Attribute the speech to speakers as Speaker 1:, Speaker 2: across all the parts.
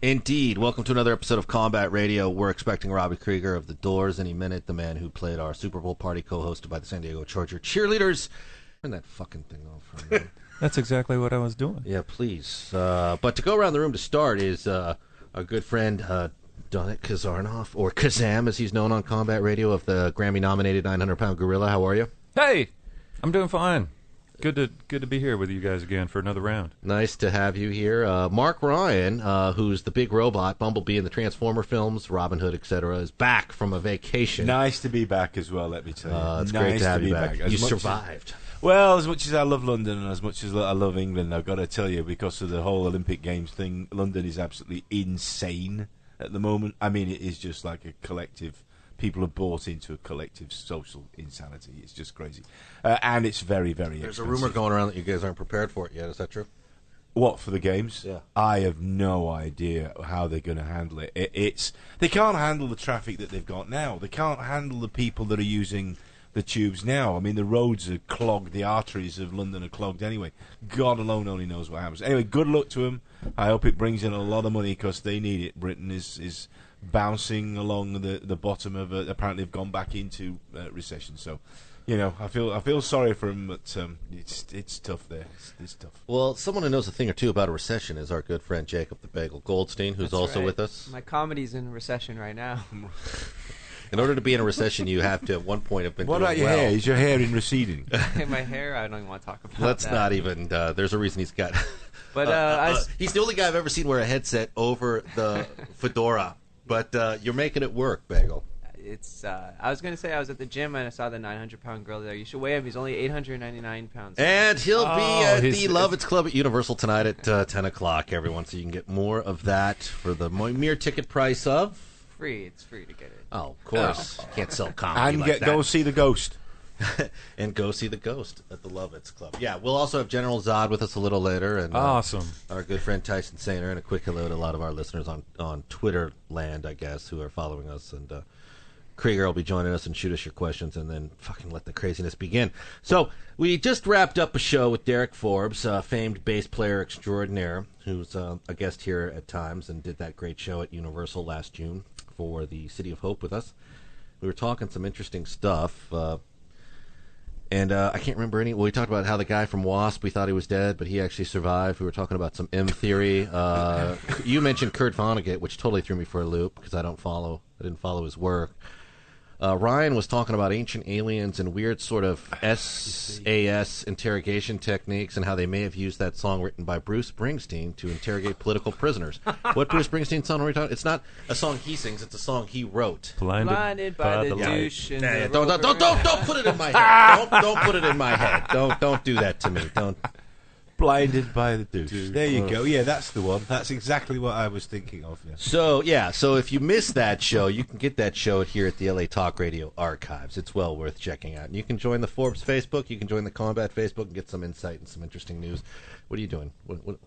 Speaker 1: Indeed. Welcome to another episode of Combat Radio. We're expecting Robby Krieger of The Doors any minute, the man who played our Super Bowl party co-hosted by the San Diego Charger cheerleaders. Turn that fucking thing off for a minute.
Speaker 2: That's exactly what I was doing.
Speaker 1: Yeah, please. But to go around the room to start is our good friend Donut Kazarnoff, or Kazam as he's known on Combat Radio, of the Grammy-nominated 900-pound gorilla. How are you?
Speaker 2: Hey! I'm doing fine. Good to be here with you guys again for another round.
Speaker 1: Nice to have you here. Mark Ryan, who's the big robot, Bumblebee in the Transformer films, Robin Hood, etc., is back from a vacation.
Speaker 3: Nice to be back as well, let me tell you.
Speaker 1: It's
Speaker 3: nice
Speaker 1: great to have you back. You
Speaker 3: much
Speaker 1: survived.
Speaker 3: Well, as much as I love London and as much as I love England, I've got to tell you, because of the whole Olympic Games thing, London is absolutely insane at the moment. I mean, it is just like a collective... People have bought into a collective social insanity. It's just crazy. And it's very, very
Speaker 1: There's
Speaker 3: expensive.
Speaker 1: a rumor going around that you guys aren't prepared for it yet. Is that true?
Speaker 3: What, for the games?
Speaker 1: Yeah.
Speaker 3: I have no idea how they're going to handle it. They can't handle the traffic that they've got now. They can't handle the people that are using the tubes now. I mean, the roads are clogged. The arteries of London are clogged anyway. God alone only knows what happens. Anyway, good luck to them. I hope it brings in a lot of money because they need it. Britain is bouncing along the bottom of it. Apparently they've gone back into recession. So, you know, I feel sorry for them, but it's tough there. It's tough.
Speaker 1: Well, someone who knows a thing or two about a recession is our good friend Jacob the Bagel Goldstein, who's
Speaker 4: That's
Speaker 1: also
Speaker 4: right.
Speaker 1: with us.
Speaker 4: My comedy's in recession right now.
Speaker 1: In order to be in a recession, you have to at one point have been
Speaker 3: What
Speaker 1: doing
Speaker 3: about your
Speaker 1: well.
Speaker 3: hair? Is your hair in receding?
Speaker 4: My hair, I don't even want to talk about
Speaker 1: Let's
Speaker 4: that.
Speaker 1: not even. There's a reason he's got.
Speaker 4: But
Speaker 1: he's the only guy I've ever seen wear a headset over the fedora. But you're making it work, Bagel.
Speaker 4: it's. I was gonna say I was at the gym and I saw the 900-pound gorilla there. You should weigh him. He's only 899 pounds.
Speaker 1: And he'll be at
Speaker 2: he's-
Speaker 1: the Lovitz Club at Universal tonight at 10 o'clock, everyone. So you can get more of that for the mere ticket price of...
Speaker 4: Free. It's free to get it.
Speaker 1: Oh, of course. You can't sell comedy
Speaker 3: And
Speaker 1: like that.
Speaker 3: go see the ghost.
Speaker 1: And go see the Ghost at the Lovitz Club. Yeah, we'll also have General Zod with us a little later. And
Speaker 2: Awesome.
Speaker 1: our good friend Tyson Sainer, and a quick hello to a lot of our listeners on Twitter land, I guess, who are following us. And Krieger will be joining us and shoot us your questions, and then fucking let the craziness begin. So we just wrapped up a show with Derek Forbes, famed bass player extraordinaire, who's a guest here at times and did that great show at Universal last June for the City of Hope with us. We were talking some interesting stuff. And I can't remember any. Well, we talked about how the guy from Wasp, we thought he was dead, but he actually survived. We were talking about some M theory. You mentioned Kurt Vonnegut, which totally threw me for a loop because I didn't follow his work. Ryan was talking about ancient aliens and weird sort of SAS interrogation techniques and how they may have used that song written by Bruce Springsteen to interrogate political prisoners. What Bruce Springsteen song are we talking? It's not a song he sings; it's a song he wrote.
Speaker 4: Blinded by the douche. And the
Speaker 1: Don't put it in my head. Don't put it in my head. Don't do that to me. Don't.
Speaker 3: Blinded by the douche. There you go. Yeah, that's the one. That's exactly what I was thinking of. Yeah.
Speaker 1: So if you missed that show, you can get that show here at the LA Talk Radio archives. It's well worth checking out. And you can join the Forbes Facebook, you can join the Combat Facebook, and get some insight and some interesting news. What are you doing? What?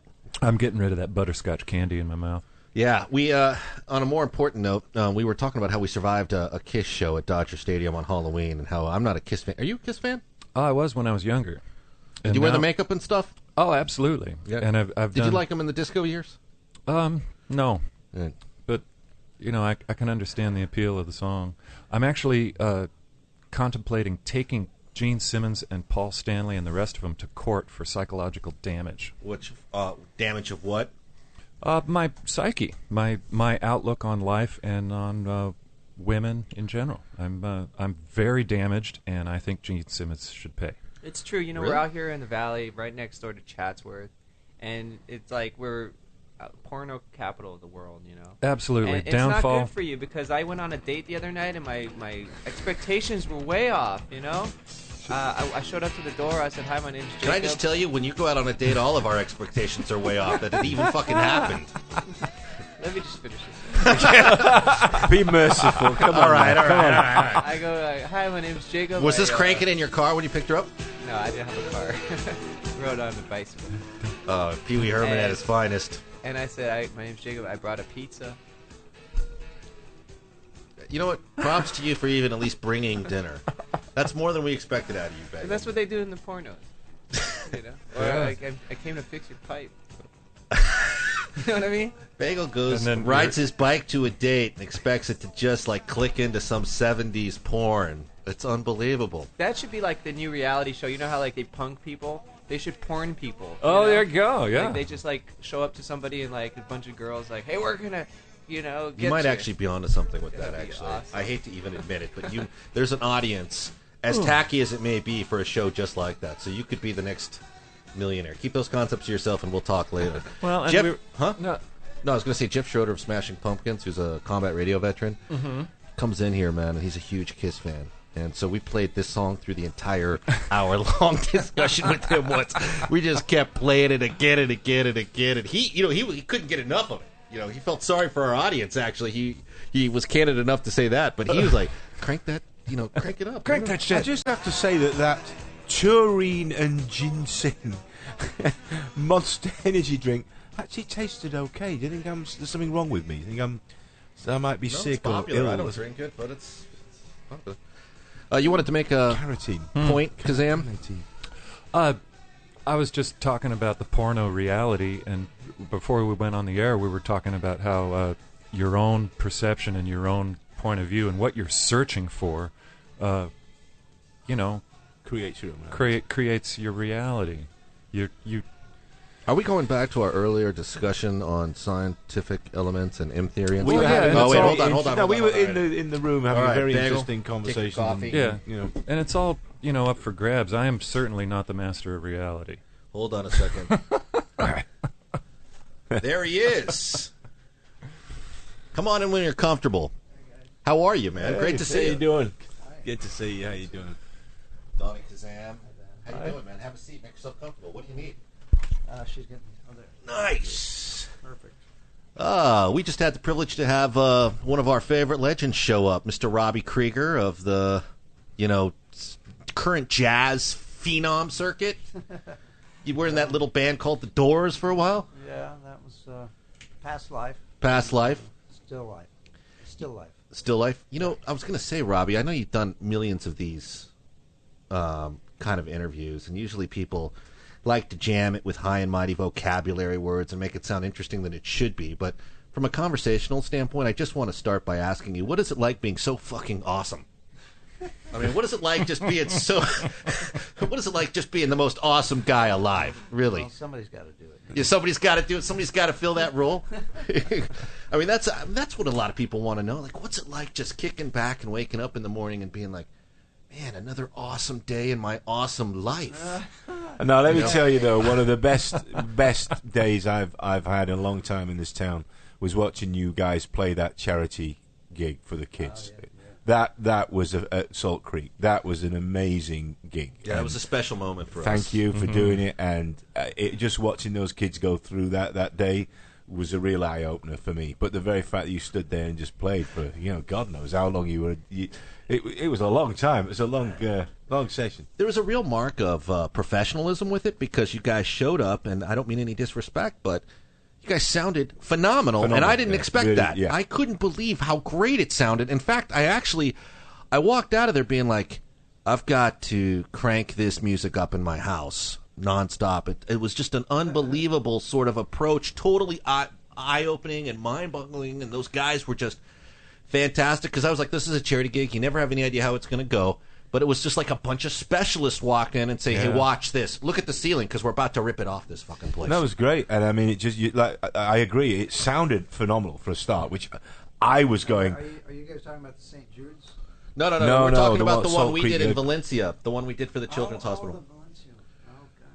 Speaker 2: I'm getting rid of that butterscotch candy in my mouth.
Speaker 1: Yeah, we on a more important note, we were talking about how we survived a Kiss show at Dodger Stadium on Halloween, and how I'm not a Kiss fan. Are you a Kiss fan?
Speaker 2: Oh, I was when I was younger.
Speaker 1: Did you wear the makeup and stuff?
Speaker 2: Oh, absolutely.
Speaker 1: Yeah.
Speaker 2: And I've
Speaker 1: Did
Speaker 2: done...
Speaker 1: you like them in the disco years?
Speaker 2: No.
Speaker 1: Yeah.
Speaker 2: But, you know, I can understand the appeal of the song. I'm actually contemplating taking Gene Simmons and Paul Stanley and the rest of them to court for psychological damage.
Speaker 1: Which damage of what?
Speaker 2: My psyche, my outlook on life and on women in general. I'm very damaged, and I think Gene Simmons should pay.
Speaker 4: It's true. You know,
Speaker 1: Really?
Speaker 4: we're out here in the valley, right next door to Chatsworth, and it's like we're porno capital of the world. You know.
Speaker 2: Absolutely.
Speaker 4: And it's
Speaker 2: Downfall.
Speaker 4: not good for you because I went on a date the other night and my expectations were way off. You know. I showed up to the door. I said, "Hi, my name's Jacob."
Speaker 1: Can I just tell you, when you go out on a date, all of our expectations are way off. That it even fucking happened.
Speaker 4: Let me just finish it.
Speaker 3: Be merciful. Come on.
Speaker 1: All right.
Speaker 4: I go, "Hi, my name's Jacob."
Speaker 1: Was this cranking in your car when you picked her up?
Speaker 4: No, I didn't have a car. Rode on a bicycle.
Speaker 1: Pee Wee Herman at his finest.
Speaker 4: And I said, "My name's Jacob. I brought a pizza."
Speaker 1: You know what? Props to you for even at least bringing dinner. That's more than we expected out of you, baby.
Speaker 4: And that's what they do in the pornos. You know? Or
Speaker 2: Yeah.
Speaker 4: I came to fix your pipe. You know what I mean?
Speaker 1: Bagel goes,
Speaker 2: And then
Speaker 1: rides his bike to a date and expects it to just like click into some 70s porn. It's unbelievable.
Speaker 4: That should be like the new reality show. You know how like they punk people? They should porn people.
Speaker 2: Oh,
Speaker 4: know?
Speaker 2: there you go. Yeah.
Speaker 4: Like, they just like show up to somebody and like a bunch of girls like, hey, we're gonna, get
Speaker 1: You might actually be onto something with that.
Speaker 4: That'd be
Speaker 1: Actually,
Speaker 4: awesome.
Speaker 1: I hate to even admit it, but there's an audience as tacky as it may be for a show just like that. So you could be the next millionaire. Keep those concepts to yourself, and we'll talk later.
Speaker 2: Well, and
Speaker 1: Jeff, huh?
Speaker 2: No,
Speaker 1: I was going to say Jeff Schroeder of Smashing Pumpkins, who's a combat radio veteran, comes in here, man, and he's a huge Kiss fan. And so we played this song through the entire hour-long discussion with him once. We just kept playing it again and again and again. And he couldn't get enough of it. He felt sorry for our audience, actually. He was candid enough to say that. But he was like, crank that, crank it up.
Speaker 2: Crank that shit.
Speaker 3: I just have to say that taurine and ginseng Monster Energy drink actually tasted okay. Do you think there's something wrong with me? Do you think I might be sick
Speaker 1: it's popular.
Speaker 3: or ill?
Speaker 1: I don't drink it, but it's popular. You wanted to make a
Speaker 3: Carotene.
Speaker 1: point, Kazam?
Speaker 2: I was just talking about the porno reality, and before we went on the air, we were talking about how your own perception and your own point of view and what you're searching for,
Speaker 3: Creates your own reality.
Speaker 2: creates your reality. You
Speaker 1: Are we going back to our earlier discussion on scientific elements and M theory and
Speaker 3: We
Speaker 1: stuff?
Speaker 3: were having-
Speaker 1: Oh, wait,
Speaker 3: it's
Speaker 1: hold
Speaker 3: all-
Speaker 1: on, hold on.
Speaker 3: No,
Speaker 1: hold
Speaker 3: we
Speaker 1: on,
Speaker 3: were
Speaker 1: all right.
Speaker 3: in the room having
Speaker 1: All
Speaker 3: a
Speaker 1: right,
Speaker 3: very
Speaker 1: bagel,
Speaker 3: interesting
Speaker 1: take your
Speaker 3: conversation.
Speaker 1: coffee.
Speaker 2: Yeah.
Speaker 3: You know,
Speaker 2: and it's all up for grabs. I am certainly not the master of reality.
Speaker 1: Hold on a second. There he is. Come on in when you're comfortable. How are you, man? Great to see
Speaker 3: How
Speaker 1: you.
Speaker 3: you doing? Good to see you. How you doing?
Speaker 1: Donnie Kazam. How you doing, man? Have a seat. Make yourself comfortable. What do you need?
Speaker 5: She's getting there.
Speaker 1: Nice.
Speaker 5: Perfect.
Speaker 1: We just had the privilege to have one of our favorite legends show up, Mr. Robby Krieger of the, current jazz phenom circuit. You were in that little band called The Doors for a while?
Speaker 5: Yeah, that was past life.
Speaker 1: Past life?
Speaker 5: Still life. Still life.
Speaker 1: Still life? I was going to say, Robby, I know you've done millions of these kind of interviews, and usually people like to jam it with high and mighty vocabulary words and make it sound interesting than it should be. But from a conversational standpoint, I just want to start by asking you, what is it like being so fucking awesome? I mean, what is it like just being so... what is it like just being the most awesome guy alive, really?
Speaker 5: Well, somebody's got to do it.
Speaker 1: Yeah, somebody's got to do it. Somebody's got to fill that role. I mean, that's what a lot of people want to know. Like, what's it like just kicking back and waking up in the morning and being like, man, another awesome day in my awesome life.
Speaker 3: Now, let me tell you though, one of the best days I've had in a long time in this town was watching you guys play that charity gig for the kids.
Speaker 5: Oh, yeah.
Speaker 3: That was at Salt Creek. That was an amazing gig.
Speaker 1: Yeah, it was a special moment for us.
Speaker 3: Thank you for doing it, and just watching those kids go through that day was a real eye opener for me. But the very fact that you stood there and just played for God knows how long you were. It was a long time. It was a long session.
Speaker 1: There was a real mark of professionalism with it because you guys showed up, and I don't mean any disrespect, but you guys sounded phenomenal, and I didn't expect
Speaker 3: really,
Speaker 1: that.
Speaker 3: yeah.
Speaker 1: I couldn't believe how great it sounded. In fact, I walked out of there being like, I've got to crank this music up in my house nonstop. It was just an unbelievable sort of approach, totally eye-opening and mind-boggling, and those guys were just fantastic because I was like, this is a charity gig. You never have any idea how it's going to go. But it was just like a bunch of specialists walked in and say, hey, watch this. Look at the ceiling because we're about to rip it off this fucking place.
Speaker 3: That was great. And I mean, I agree. It sounded phenomenal for a start, which I was going...
Speaker 5: Are you guys talking about the St. Jude's?
Speaker 1: No.
Speaker 3: No,
Speaker 1: We're talking
Speaker 3: the
Speaker 1: about
Speaker 3: one-
Speaker 1: the one
Speaker 3: Salt
Speaker 1: we
Speaker 3: Creek,
Speaker 1: did in
Speaker 3: the-
Speaker 1: Valencia, the one we did for the Children's Hospital.
Speaker 5: The Valencia. Oh, gotcha.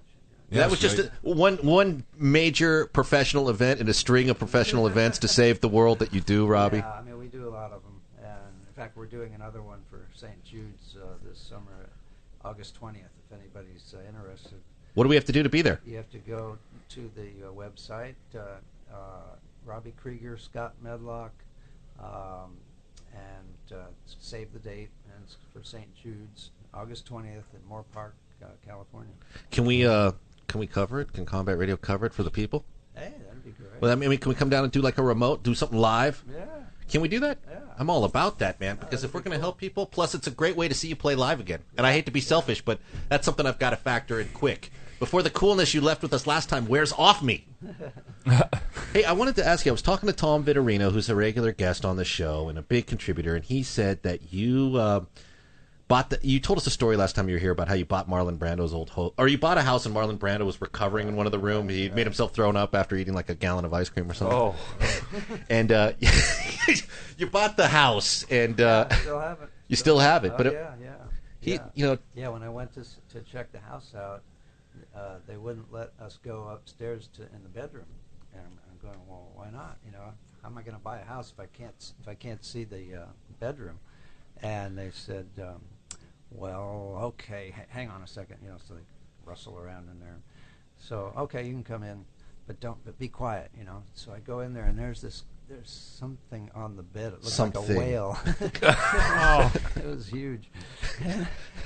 Speaker 3: Yeah,
Speaker 1: That was just one major professional event in a string of professional events to save the world that you do, Robby.
Speaker 5: Yeah, I mean, we do a lot of them. And in fact, we're doing another one for St. Jude's this summer, August 20th, if anybody's interested.
Speaker 1: What do we have to do to be there?
Speaker 5: You have to go to the website, Robby Krieger, Scott Medlock, and save the date. And it's for St. Jude's, August 20th in Moore Park, California.
Speaker 1: Can we cover it? Can Combat Radio cover it for the people?
Speaker 5: Hey, that'd be great.
Speaker 1: Well, I mean, can we come down and do like a remote, do something live?
Speaker 5: Yeah.
Speaker 1: Can we do that?
Speaker 5: Yeah.
Speaker 1: I'm all about that, man, because if we're going to help people, plus it's a great way to see you play live again. And I hate to be selfish, but that's something I've got to factor in quick. Before the coolness you left with us last time wears off me. Hey, I wanted to ask you, I was talking to Tom Vitorino, who's a regular guest on the show and a big contributor, and he said that you you told us a story last time you were here about how you bought Marlon Brando's or you bought a house and Marlon Brando was recovering in one of the rooms. He made himself thrown up after eating like a gallon of ice cream or something.
Speaker 2: Oh.
Speaker 1: And you bought the house, and
Speaker 5: I still have it.
Speaker 1: you still have it.
Speaker 5: Oh,
Speaker 1: but
Speaker 5: yeah, when I went to check the house out, they wouldn't let us go upstairs in the bedroom, and I'm going, well, why not? How am I going to buy a house if I can't see the bedroom? And they said, well, okay, hang on a second, so they rustle around in there. So, okay, you can come in, but be quiet, So I go in there, and there's something on the bed. It looked like a whale. It was huge.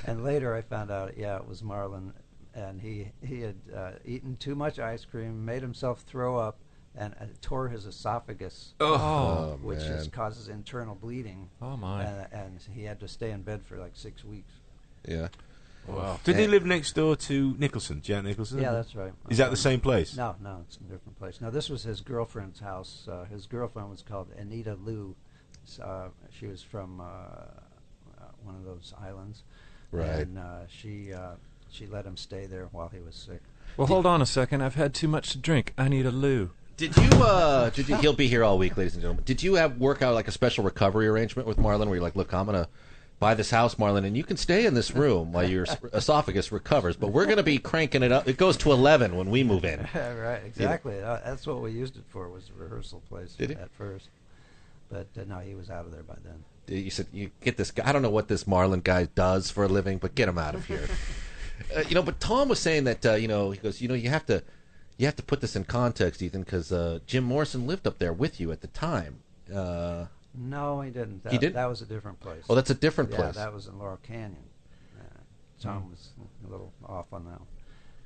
Speaker 5: And later I found out, it was Marlon, and he had eaten too much ice cream, made himself throw up, and tore his esophagus, which causes internal bleeding.
Speaker 2: Oh, my.
Speaker 5: And he had to stay in bed for like 6 weeks.
Speaker 1: Yeah.
Speaker 3: Wow. Did he live next door to Nicholson, Jack Nicholson?
Speaker 5: Yeah, that's right.
Speaker 3: Is that the same place?
Speaker 5: No, it's a different place. Now, this was his girlfriend's house. His girlfriend was called Anita Liu. She was from one of those islands.
Speaker 1: Right.
Speaker 5: And she let him stay there while he was sick.
Speaker 2: Well, hold on a second. I've had too much to drink. I need a loo.
Speaker 1: Did you? He'll be here all week, ladies and gentlemen. Did you work out like a special recovery arrangement with Marlon, where you're like, look, I'm gonna buy this house, Marlon, and you can stay in this room while your esophagus recovers, but we're gonna be cranking it up. It goes to 11 when we move in.
Speaker 5: Right, exactly. That's what we used it for, was a rehearsal place at first. But no, he was out of there by then.
Speaker 1: You said, you get this guy. I don't know what this Marlon guy does for a living, but get him out of here. But Tom was saying that he goes, you have to put this in context, Ethan, because Jim Morrison lived up there with you at the time.
Speaker 5: No, he didn't.
Speaker 1: He didn't?
Speaker 5: That was a different place.
Speaker 1: Oh, that's a different place.
Speaker 5: Yeah, that was in Laurel Canyon. Tom was a little off on that.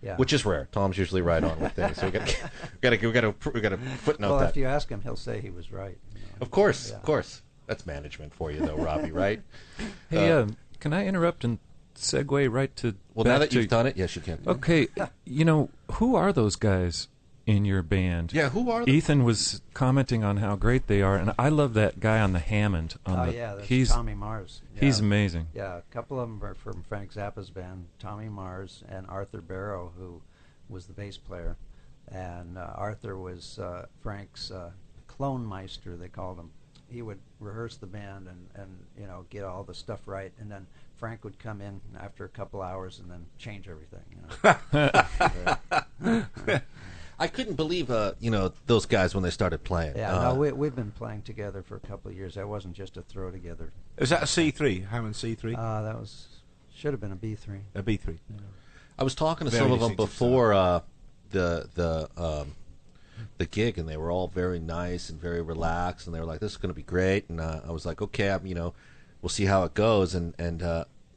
Speaker 5: Yeah,
Speaker 1: which is rare. Tom's usually right on with things, so we got to footnote
Speaker 5: well,
Speaker 1: that.
Speaker 5: if you ask him, he'll say he was right.
Speaker 1: Of course. That's management for you, though, Robbie. Right?
Speaker 2: Hey, can I interrupt and segue right to?
Speaker 1: Well, now that you've done it, yes, you can.
Speaker 2: Okay, who are those guys in your band?
Speaker 1: Yeah, who are they?
Speaker 2: Ethan was commenting on how great they are, and I love that guy on the Hammond.
Speaker 5: That's Tommy Mars. Yeah.
Speaker 2: He's amazing.
Speaker 5: Yeah, a couple of them are from Frank Zappa's band, Tommy Mars and Arthur Barrow, who was the bass player. And Arthur was Frank's clone meister, they called him. He would rehearse the band and get all the stuff right, and then Frank would come in after a couple hours and then change everything.
Speaker 1: I couldn't believe, those guys when they started playing.
Speaker 5: Yeah, we've been playing together for a couple of years. That wasn't just a throw together.
Speaker 3: Is that a C3, Hammond C3?
Speaker 5: That should have been a B3.
Speaker 3: A B3.
Speaker 5: Yeah.
Speaker 1: I was talking to some of them before the gig, and they were all very nice and very relaxed, and they were like, "This is going to be great." And I was like, "Okay, we'll see how it goes." And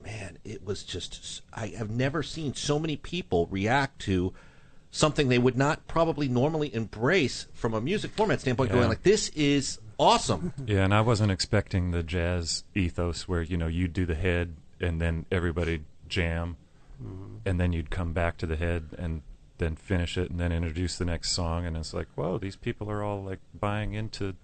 Speaker 1: man, it was just, I have never seen so many people react to something they would not probably normally embrace from a music format standpoint, going like, "This is awesome."
Speaker 2: Yeah, and I wasn't expecting the jazz ethos where you do the head and then everybody jam, and then you'd come back to the head and then finish it and then introduce the next song, and it's like, whoa, these people are all like buying into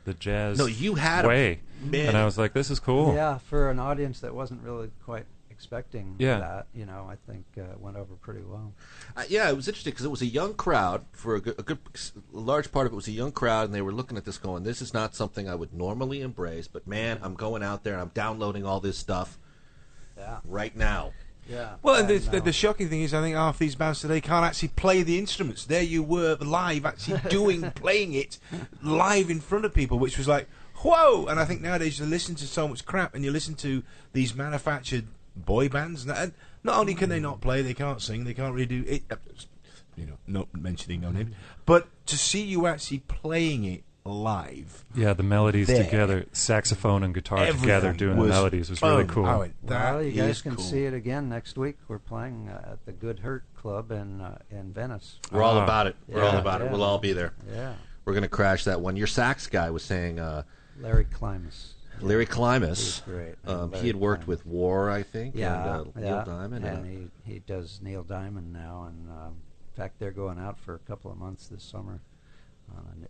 Speaker 2: the jazz way. And I was like, this is cool.
Speaker 5: Yeah, for an audience that wasn't really quite expecting that, I think it went over pretty well.
Speaker 1: It was interesting because it was a young crowd. For a large part of it was a young crowd, and they were looking at this going, this is not something I would normally embrace, but man, I'm going out there and I'm downloading all this stuff right now.
Speaker 5: Yeah.
Speaker 3: Well, and the shocking thing is, I think half these bands today can't actually play the instruments. There you were live, actually playing it live in front of people, which was like, whoa! And I think nowadays you listen to so much crap, and you listen to these manufactured boy bands, and not only can they not play, they can't sing, they can't really do it. Not mentioning no names, but to see you actually playing it live.
Speaker 2: Yeah, the melodies together, saxophone and guitar together doing the melodies was really cool.
Speaker 5: Well, you guys can see it again next week. We're playing at the Good Hurt Club in Venice.
Speaker 1: We're all about it. We're all about it. We'll all be there.
Speaker 5: Yeah.
Speaker 1: We're going to crash that one. Your sax guy was saying...
Speaker 5: Larry Klimas.
Speaker 1: Larry Klimas.
Speaker 5: He's great.
Speaker 1: He had worked with War, I think,
Speaker 5: and
Speaker 1: Neil Diamond.
Speaker 5: And he does Neil Diamond now. And in fact, they're going out for a couple of months this summer on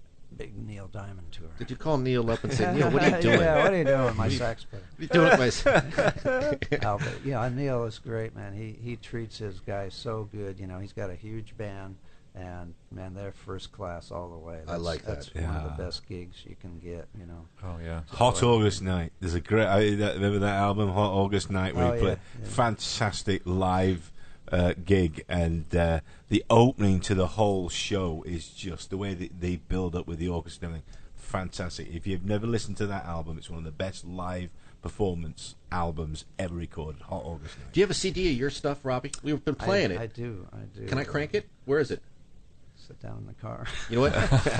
Speaker 5: Neil Diamond tour.
Speaker 1: Did you call Neil up and say, Neil, what are you doing?
Speaker 5: Yeah, what are you doing, my sax player?
Speaker 1: What are you doing with my sax?
Speaker 5: Yeah, Neil is great, man. He treats his guys so good. You know, he's got a huge band, and man, they're first class all the way.
Speaker 1: I like that.
Speaker 5: That's one of the best gigs you can get. You know.
Speaker 2: Oh yeah.
Speaker 3: Hot August Night. There's a great. Remember that album, Hot August Night, where he played fantastic live gig, and the opening to the whole show is just the way that they build up with the orchestra and everything. Fantastic. If you've never listened to that album, it's one of the best live performance albums ever recorded. Hot August Night.
Speaker 1: Do you have a CD of your stuff, Robbie? We've been playing it.
Speaker 5: I do.
Speaker 1: Can I crank it? Where is it?
Speaker 5: Sit down in the car.
Speaker 1: You know what?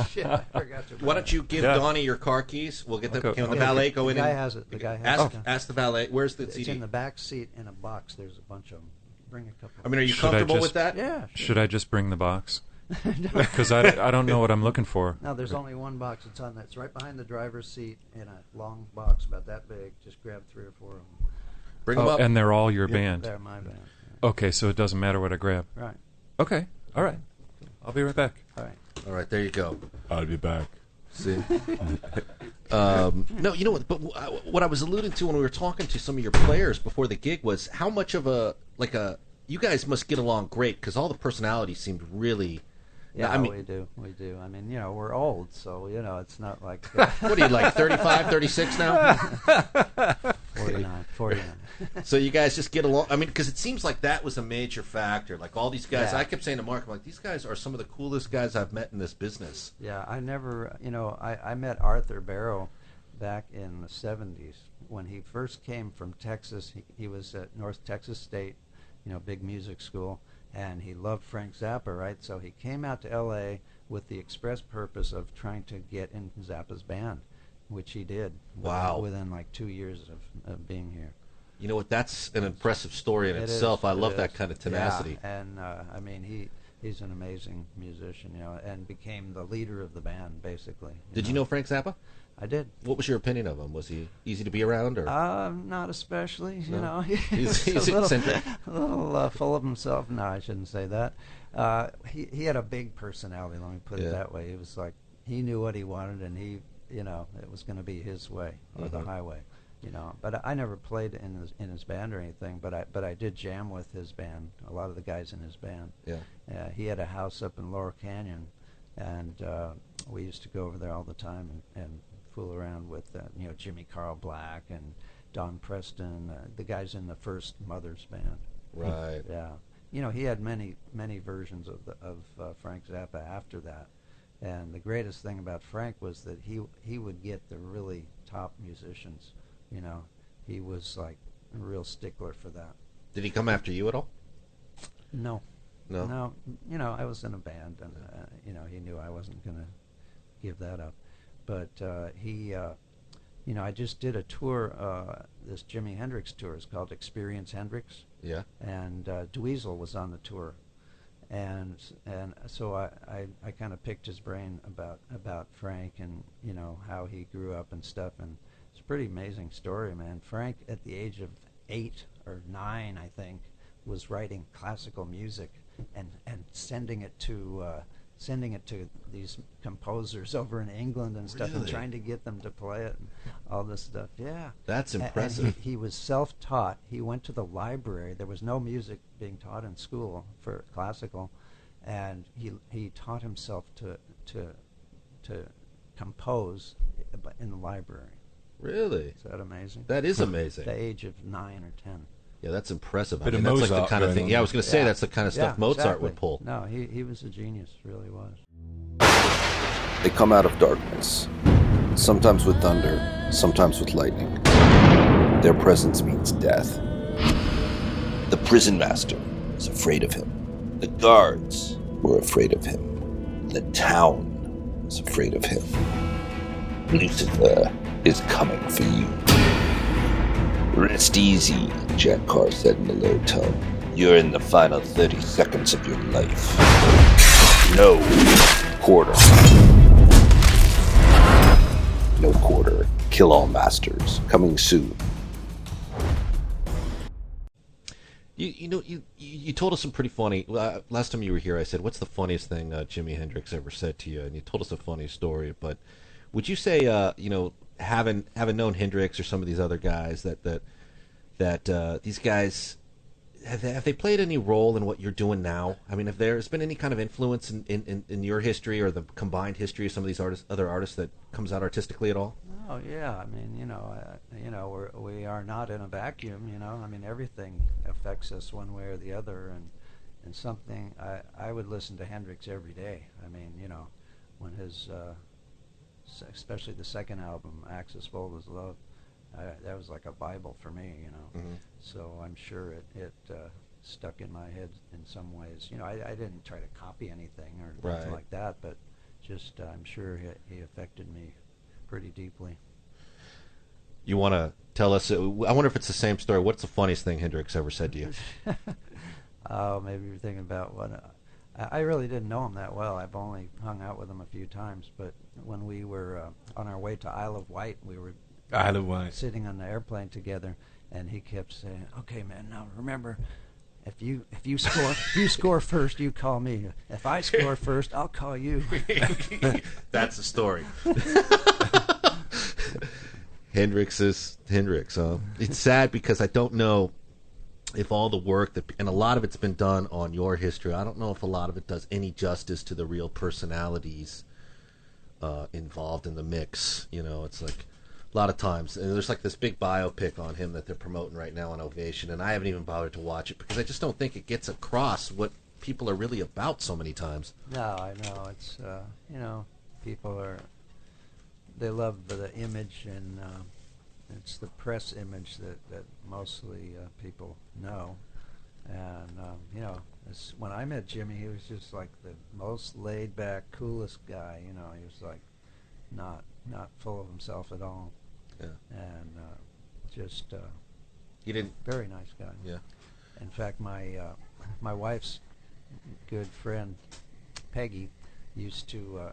Speaker 5: Shit, I forgot to.
Speaker 1: Why don't you give Donnie your car keys? We'll get the valet go in.
Speaker 5: The guy has it. The guy has it.
Speaker 1: Ask the valet. Where's the CD?
Speaker 5: It's in the back seat in a box. There's a bunch of them. Bring a couple.
Speaker 1: I mean, are you comfortable with that?
Speaker 5: Yeah. Sure.
Speaker 2: Should I just bring the box? Because I don't know what I'm looking for.
Speaker 5: No, there's only one box. It's on that. It's right behind the driver's seat in a long box about that big. Just grab 3 or 4 of them.
Speaker 1: Bring them up.
Speaker 2: And they're all your band.
Speaker 5: They're my band. Yeah.
Speaker 2: Okay, so it doesn't matter what I grab.
Speaker 5: Right.
Speaker 2: Okay. All right. I'll be right back.
Speaker 5: All right.
Speaker 1: All right, there you go.
Speaker 3: I'll be back.
Speaker 1: See? No, you know what? But what I was alluding to when we were talking to some of your players before the gig was how much of you guys must get along great because all the personalities seemed really.
Speaker 5: Yeah,
Speaker 1: I mean,
Speaker 5: we do. I mean, you know, we're old, so you know, it's not like.
Speaker 1: What are you like, 35, 36 now?
Speaker 5: 49.
Speaker 1: So you guys just get along. I mean, because it seems like that was a major factor. Like all these guys,
Speaker 5: Yeah.
Speaker 1: I kept saying to Mark, I'm like, these guys are some of the coolest guys I've met in this business.
Speaker 5: Yeah, I never, you know, I met Arthur Barrow back in the 70s when he first came from Texas. He was at North Texas State, you know, big music school, and he loved Frank Zappa, right? So he came out to L.A. with the express purpose of trying to get in Zappa's band, which he did.
Speaker 1: Wow.
Speaker 5: Within like 2 years of being here.
Speaker 1: You know what? That's an impressive story in itself. I love that kind of tenacity.
Speaker 5: Yeah, and I mean, he's an amazing musician, you know, and became the leader of the band, basically.
Speaker 1: Did you know Frank Zappa?
Speaker 5: I did.
Speaker 1: What was your opinion of him? Was he easy to be around, or
Speaker 5: not especially? You know,
Speaker 1: he's
Speaker 5: a little,
Speaker 1: eccentric.
Speaker 5: a little full of himself. No, I shouldn't say that. He had a big personality. Let me put it that way. He was like he knew what he wanted, and he, you know, it was going to be his way or the highway. You know, but I never played in his band or anything. But I did jam with his band. A lot of the guys in his band.
Speaker 1: Yeah.
Speaker 5: He had a house up in Laurel Canyon, and we used to go over there all the time and fool around with you know, Jimmy Carl Black and Don Preston, the guys in the first Mothers band.
Speaker 1: Right.
Speaker 5: Yeah. You know, he had many versions of Frank Zappa after that. And the greatest thing about Frank was that he would get the really top musicians. You know, he was like a real stickler for that.
Speaker 1: Did he come after you at all?
Speaker 5: No.
Speaker 1: No.
Speaker 5: You know, I was in a band, and you know, he knew I wasn't going to give that up. But he, you know, I just did a tour. This Jimi Hendrix tour is called Experience Hendrix.
Speaker 1: Yeah.
Speaker 5: And Dweezil was on the tour, and so I kind of picked his brain about Frank and, you know, how he grew up and stuff, and it's a pretty amazing story, man. Frank, at the age of 8 or 9, I think, was writing classical music and sending it to these composers over in England and stuff, and trying to get them to play it and all this stuff. Yeah,
Speaker 1: that's impressive.
Speaker 5: And he was self-taught. He went to the library. There was no music being taught in school for classical, and he taught himself to compose in the library.
Speaker 1: Really?
Speaker 5: Is that amazing?
Speaker 1: That is amazing.
Speaker 5: At the age of 9 or 10.
Speaker 1: Yeah, that's impressive.
Speaker 3: Bit
Speaker 1: I mean,
Speaker 3: of
Speaker 1: that's like the
Speaker 3: Mozart
Speaker 1: kind of
Speaker 3: going
Speaker 1: thing.
Speaker 3: on.
Speaker 1: Yeah, I was going to say
Speaker 5: Yeah.
Speaker 1: that's the kind of stuff Mozart
Speaker 5: exactly.
Speaker 1: would pull.
Speaker 5: No, he was a genius, really was.
Speaker 6: They come out of darkness, sometimes with thunder, sometimes with lightning. Their presence means death. The prison master was afraid of him. The guards were afraid of him. The town was afraid of him. Lucifer is coming for you. Rest easy, Jack Carr said in a low tone. You're in the final 30 seconds of your life. No quarter. No quarter. Kill all masters. Coming soon.
Speaker 1: You told us some pretty funny. Last time you were here, I said, "What's the funniest thing Jimi Hendrix ever said to you?" And you told us a funny story. But Would you say, having known Hendrix or some of these other guys, that these guys have they played any role in what you're doing now? I mean, if there's been any kind of influence in your history or the combined history of some of these other artists that comes out artistically at all?
Speaker 5: Oh yeah, I mean, we are not in a vacuum. I mean, everything affects us one way or the other, and something. I would listen to Hendrix every day. I mean, when his, especially the second album, Axis Bold as Love, that was like a Bible for me.
Speaker 1: Mm-hmm.
Speaker 5: So I'm sure it stuck in my head in some ways. I didn't try to copy anything or anything like that, but just I'm sure he affected me pretty deeply.
Speaker 1: You want to tell us? I wonder if it's the same story. What's the funniest thing Hendrix ever said to you?
Speaker 5: Oh, maybe you're thinking about what. I really didn't know him that well. I've only hung out with him a few times. But when we were on our way to Isle of Wight, we were sitting on the airplane together, and he kept saying, "Okay, man, now remember, if you score first, you call me. If I score first, I'll call you."
Speaker 1: That's the story. Hendrix is Hendrix. It's sad because I don't know if all the work and a lot of it's been done on your history. I don't know if a lot of it does any justice to the real personalities involved in the mix. It's like a lot of times, and there's like this big biopic on him that they're promoting right now on Ovation, and I haven't even bothered to watch it because I just don't think it gets across what people are really about so many times.
Speaker 5: No, I know. It's, people they love the image, and it's the press image that mostly people know. And, when I met Jimi, he was just like the most laid-back, coolest guy. He was like not full of himself at all.
Speaker 1: Yeah.
Speaker 5: And just
Speaker 1: he didn't.
Speaker 5: Very nice guy.
Speaker 1: Yeah.
Speaker 5: In fact, my wife's good friend Peggy used to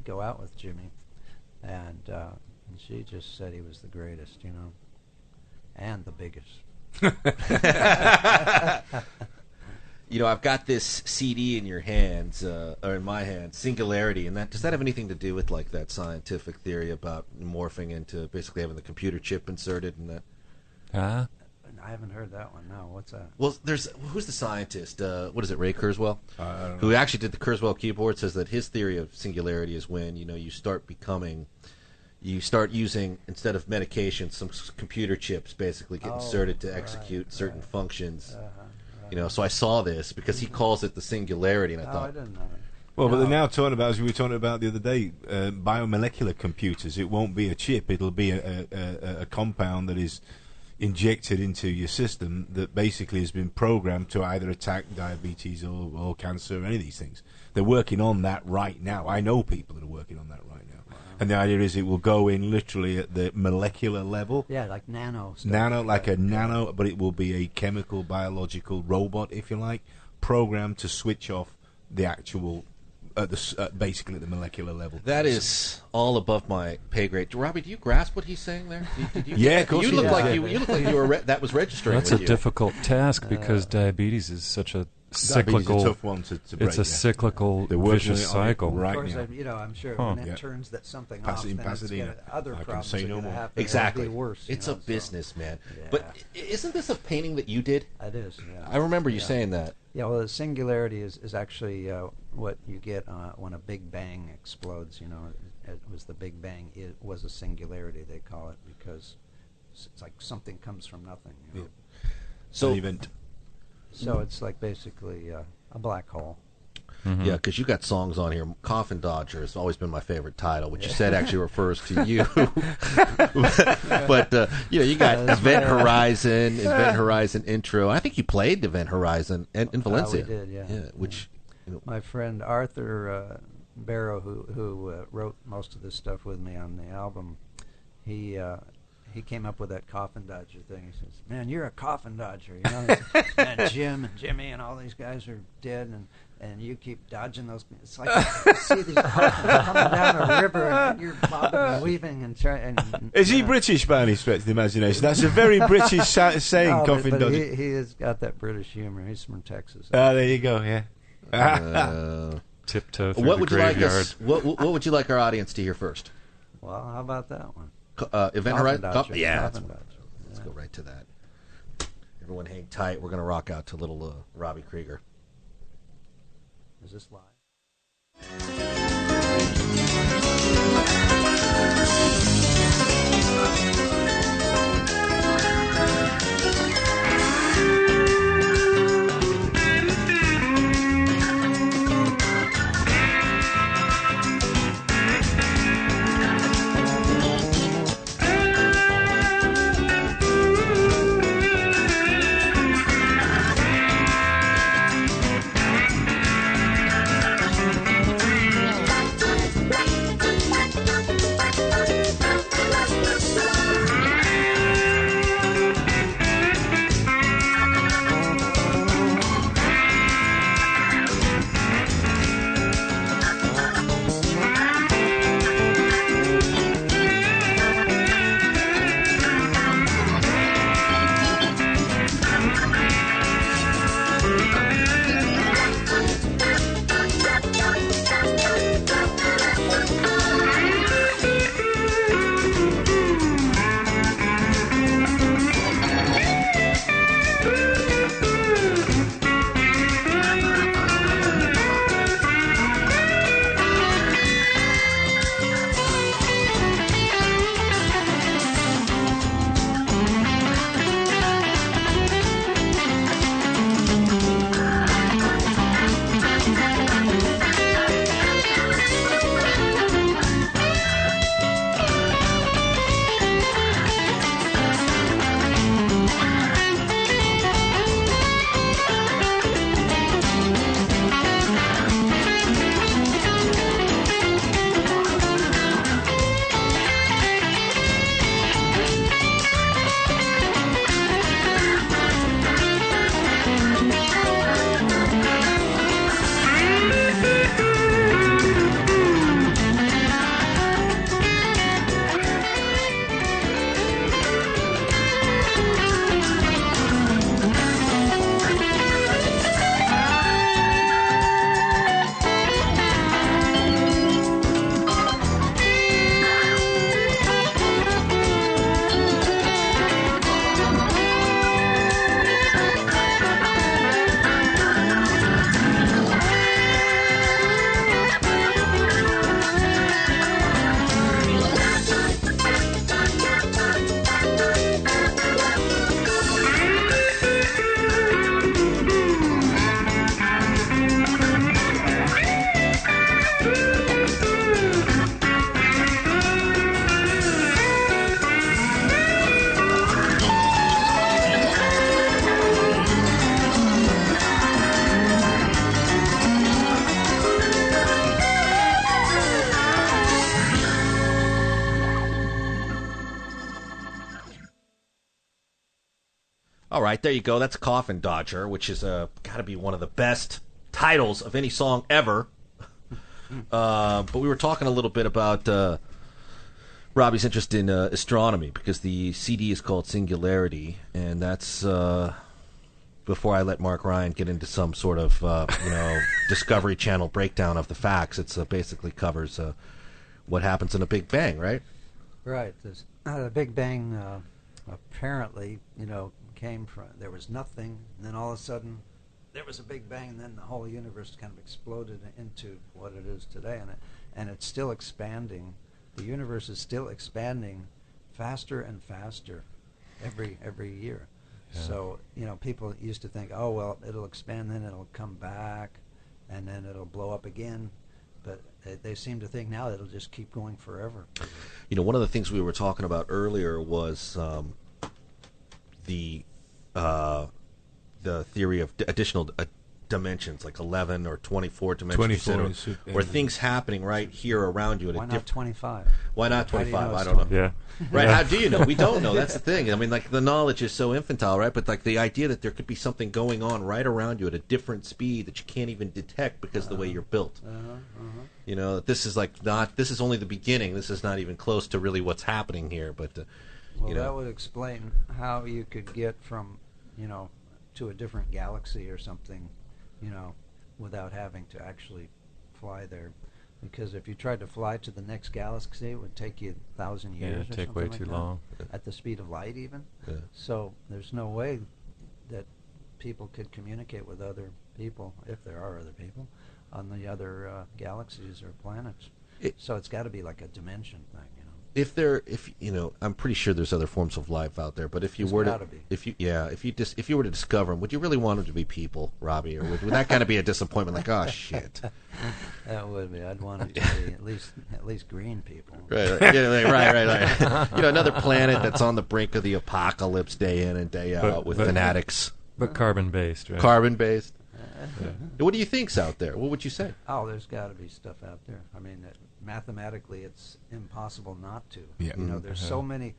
Speaker 5: go out with Jimi, and she just said he was the greatest, and the biggest.
Speaker 1: I've got this CD in your hands, or in my hands, Singularity, and does that have anything to do with like that scientific theory about morphing into basically having the computer chip inserted in that?
Speaker 2: Huh?
Speaker 5: I haven't heard that one. No, what's that?
Speaker 1: Well, who's the scientist? What is it, Ray Kurzweil?
Speaker 3: I don't know.
Speaker 1: Who actually did the Kurzweil keyboard, says that his theory of singularity is when you start using, instead of medication, some computer chips basically get inserted to execute certain functions. So I saw this because he calls it the singularity, and I thought,
Speaker 5: I didn't know.
Speaker 3: Well, but they're now talking about, as we were talking about the other day, biomolecular computers. It won't be a chip; it'll be a compound that is injected into your system that basically has been programmed to either attack diabetes or cancer or any of these things. They're working on that right now. I know people that are working on that right now. Wow. And the idea is it will go in literally at the molecular level.
Speaker 5: Yeah, like nano stuff.
Speaker 3: Nano, but it will be a chemical, biological robot, if you like, programmed to switch off the actual, basically at the molecular level.
Speaker 1: that is all above my pay grade. Robbie, do you grasp what he's saying there? Did you
Speaker 3: Yeah, of course
Speaker 1: you
Speaker 3: he
Speaker 1: look
Speaker 3: does.
Speaker 1: like you look like you were that was registering.
Speaker 2: That's a
Speaker 1: with you.
Speaker 2: difficult task because diabetes is such a
Speaker 3: Diabetes
Speaker 2: cyclical.
Speaker 3: is a tough one to break.
Speaker 2: It's a cyclical,
Speaker 3: They're working
Speaker 2: vicious
Speaker 3: on it
Speaker 2: cycle.
Speaker 3: right
Speaker 5: Of course,
Speaker 3: now.
Speaker 5: I'm sure
Speaker 2: Huh.
Speaker 5: when it
Speaker 3: Yeah.
Speaker 5: turns that something
Speaker 3: Pass
Speaker 5: off,
Speaker 3: it in
Speaker 5: then it's
Speaker 3: Pasadena.
Speaker 5: other
Speaker 3: I can
Speaker 5: problems
Speaker 3: say
Speaker 5: are
Speaker 3: no
Speaker 5: going to
Speaker 3: more.
Speaker 5: happen.
Speaker 1: Exactly.
Speaker 5: It'll be worse.
Speaker 1: It's a business, man.
Speaker 5: Yeah.
Speaker 1: But isn't this a painting that you did?
Speaker 5: It is. Yeah.
Speaker 1: I remember you saying that.
Speaker 5: Yeah, well, the singularity is actually what you get when a Big Bang explodes. It was the Big Bang. It was a singularity, they call it, because it's like something comes from nothing.
Speaker 1: So
Speaker 3: An event.
Speaker 5: So it's like basically a black hole.
Speaker 2: Mm-hmm.
Speaker 1: yeah, because you got songs on here. Coffin Dodger has always been my favorite title, which you said actually refers to you. but you got Event Horizon intro. I think you played Event Horizon in Valencia.
Speaker 5: We did, yeah.
Speaker 1: Which
Speaker 5: My friend Arthur Barrow, who wrote most of this stuff with me on the album, he came up with that Coffin Dodger thing. He says, "Man, you're a Coffin Dodger, And Jim and Jimmy and all these guys are dead, and you keep dodging those. It's like you see these coffins coming down a river, and you're bobbing and weaving and trying."
Speaker 3: Is he British by any stretch of the imagination? That's a very British saying,
Speaker 5: No,
Speaker 3: Coffin
Speaker 5: but
Speaker 3: Dodger.
Speaker 5: he has got that British humor. He's from Texas.
Speaker 3: There you go, yeah.
Speaker 2: Tiptoe through
Speaker 1: what
Speaker 2: the
Speaker 1: would you like
Speaker 2: graveyard.
Speaker 1: what would you like our audience to hear first?
Speaker 5: Well, how about that one?
Speaker 1: Event
Speaker 5: Coffin
Speaker 1: Horizon?
Speaker 5: Dodger.
Speaker 1: Yeah,
Speaker 5: Coffin Dodger.
Speaker 1: let's go right to that. Everyone hang tight. We're going to rock out to little Robby Krieger.
Speaker 5: Is this live?
Speaker 1: All right, there you go. That's Coffin Dodger, which is got to be one of the best titles of any song ever. But we were talking a little bit about Robby's interest in astronomy, because the CD is called Singularity, and that's before I let Mark Ryan get into some sort of Discovery Channel breakdown of the facts. It's basically covers what happens in a Big Bang, right?
Speaker 5: Right. The Big Bang apparently, came from, there was nothing, and then all of a sudden there was a Big Bang, and then the whole universe kind of exploded into what it is today, and it's still expanding. The universe is still expanding faster and faster every year. Yeah. So, people used to think, oh, well, it'll expand, then it'll come back, and then it'll blow up again. But they seem to think now it'll just keep going forever.
Speaker 1: One of the things we were talking about earlier was the theory of additional dimensions, like 11 or 24 dimensions, or things happening right here around you. At
Speaker 5: Why not 25?
Speaker 1: Why not 25? I don't know.
Speaker 2: Yeah.
Speaker 1: Right? How do you know? We don't know. That's the thing. I mean, like, the knowledge is so infantile, right? But like the idea that there could be something going on right around you at a different speed that you can't even detect because of the way you're built. This is this is only the beginning. This is not even close to really what's happening here. But
Speaker 5: that would explain how you could get from to a different galaxy or something, without having to actually fly there. Because if you tried to fly to the next galaxy, it would take you 1,000 years.
Speaker 2: Yeah,
Speaker 5: it'd
Speaker 2: take way too long.
Speaker 5: At the speed of light, even.
Speaker 1: Yeah.
Speaker 5: So there's no way that people could communicate with other people, if there are other people, on the other galaxies or planets. So it's got to be like a dimension thing, you know.
Speaker 1: If I'm pretty sure there's other forms of life out there, but if you were to discover them, would you really want them to be people, Robbie, or would that kind of be a disappointment? Like, oh shit.
Speaker 5: That would be. I'd want it to be at least green people.
Speaker 1: Right. Right. Another planet that's on the brink of the apocalypse day in and day out with fanatics.
Speaker 2: But carbon-based, right?
Speaker 1: Carbon-based. What do you think's out there? What would you say?
Speaker 5: Oh, there's got to be stuff out there. I mean, mathematically, it's impossible not to.
Speaker 3: Yeah.
Speaker 5: You know, there's so many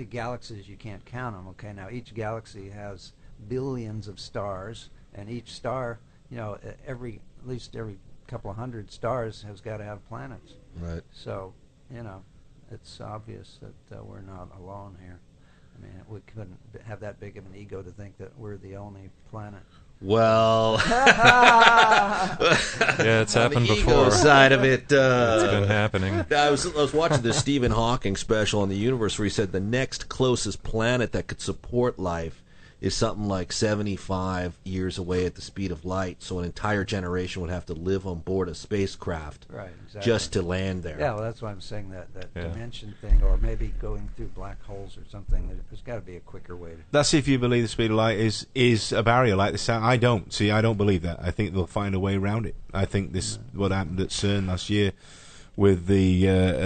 Speaker 5: galaxies you can't count them. Okay, now each galaxy has billions of stars, and each star, at least every couple of hundred stars has got to have planets.
Speaker 1: Right.
Speaker 5: So, it's obvious that we're not alone here. I mean, we couldn't have that big of an ego to think that we're the only planet.
Speaker 1: Well,
Speaker 2: yeah, it's happened
Speaker 1: the
Speaker 2: before.
Speaker 1: Ego side of it,
Speaker 2: it's been happening.
Speaker 1: I was watching the Stephen Hawking special on the universe where he said the next closest planet that could support life is something like 75 years away at the speed of light. So an entire generation would have to live on board a spacecraft,
Speaker 5: right, exactly,
Speaker 1: just to land there.
Speaker 5: Yeah, well, that's why I'm saying that dimension thing, or maybe going through black holes or something. There's got to be a quicker way to.
Speaker 3: That's if you believe the speed of light is a barrier like the sound. I don't. See, I don't believe that. I think they'll find a way around it. I think what happened at CERN last year with the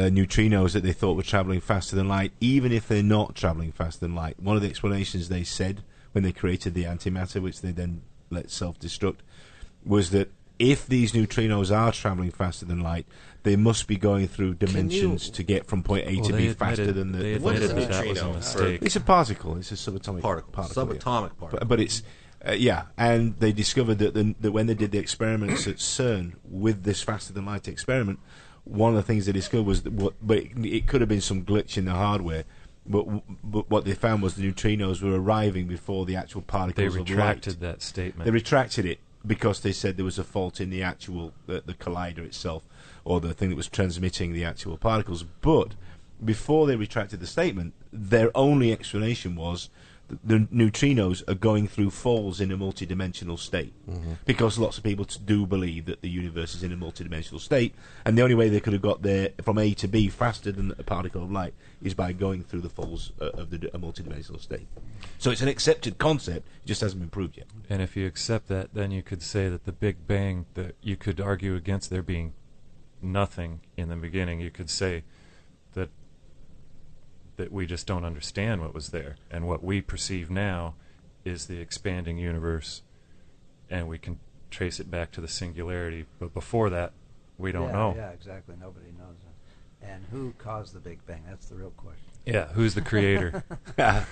Speaker 3: neutrinos that they thought were traveling faster than light, even if they're not traveling faster than light. One of the explanations they said when they created the antimatter, which they then let self-destruct, was that if these neutrinos are traveling faster than light, they must be going through dimensions to get from point A to B faster than the...
Speaker 2: They
Speaker 1: what is a
Speaker 2: admitted that was a
Speaker 1: neutrino?
Speaker 2: mistake.
Speaker 3: It's a particle. It's a subatomic particle.
Speaker 1: Subatomic particle.
Speaker 3: But it's... and they discovered that when they did the experiments at CERN with this faster-than-light experiment, one of the things they discovered was that it could have been some glitch in the hardware, but what they found was the neutrinos were arriving before the actual particles
Speaker 2: They
Speaker 3: of
Speaker 2: retracted
Speaker 3: light.
Speaker 2: that statement.
Speaker 3: They retracted it because they said there was a fault in the actual the collider itself, or the thing that was transmitting the actual particles. But before they retracted the statement, their only explanation was that the neutrinos are going through falls in a multidimensional state, because lots of people do believe that the universe is in a multidimensional state, and the only way they could have got there from A to B faster than a particle of light is by going through the falls of a multidimensional state. So it's an accepted concept, it just hasn't been proved yet.
Speaker 2: And if you accept that, then you could say that the Big Bang, that you could argue against there being nothing in the beginning. You could say that we just don't understand what was there, and what we perceive now is the expanding universe, and we can trace it back to the singularity. But before that, we don't know.
Speaker 5: Yeah, exactly. Nobody knows that. And who caused the Big Bang? That's the real question.
Speaker 2: Yeah, who's the creator?
Speaker 1: Yeah,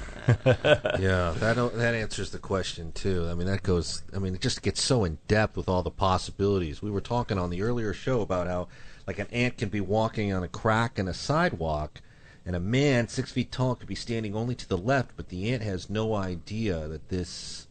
Speaker 1: that answers the question too. I mean, it just gets so in depth with all the possibilities. We were talking on the earlier show about how, like, an ant can be walking on a crack in a sidewalk, and a man 6 feet tall could be standing only to the left, but the ant has no idea that this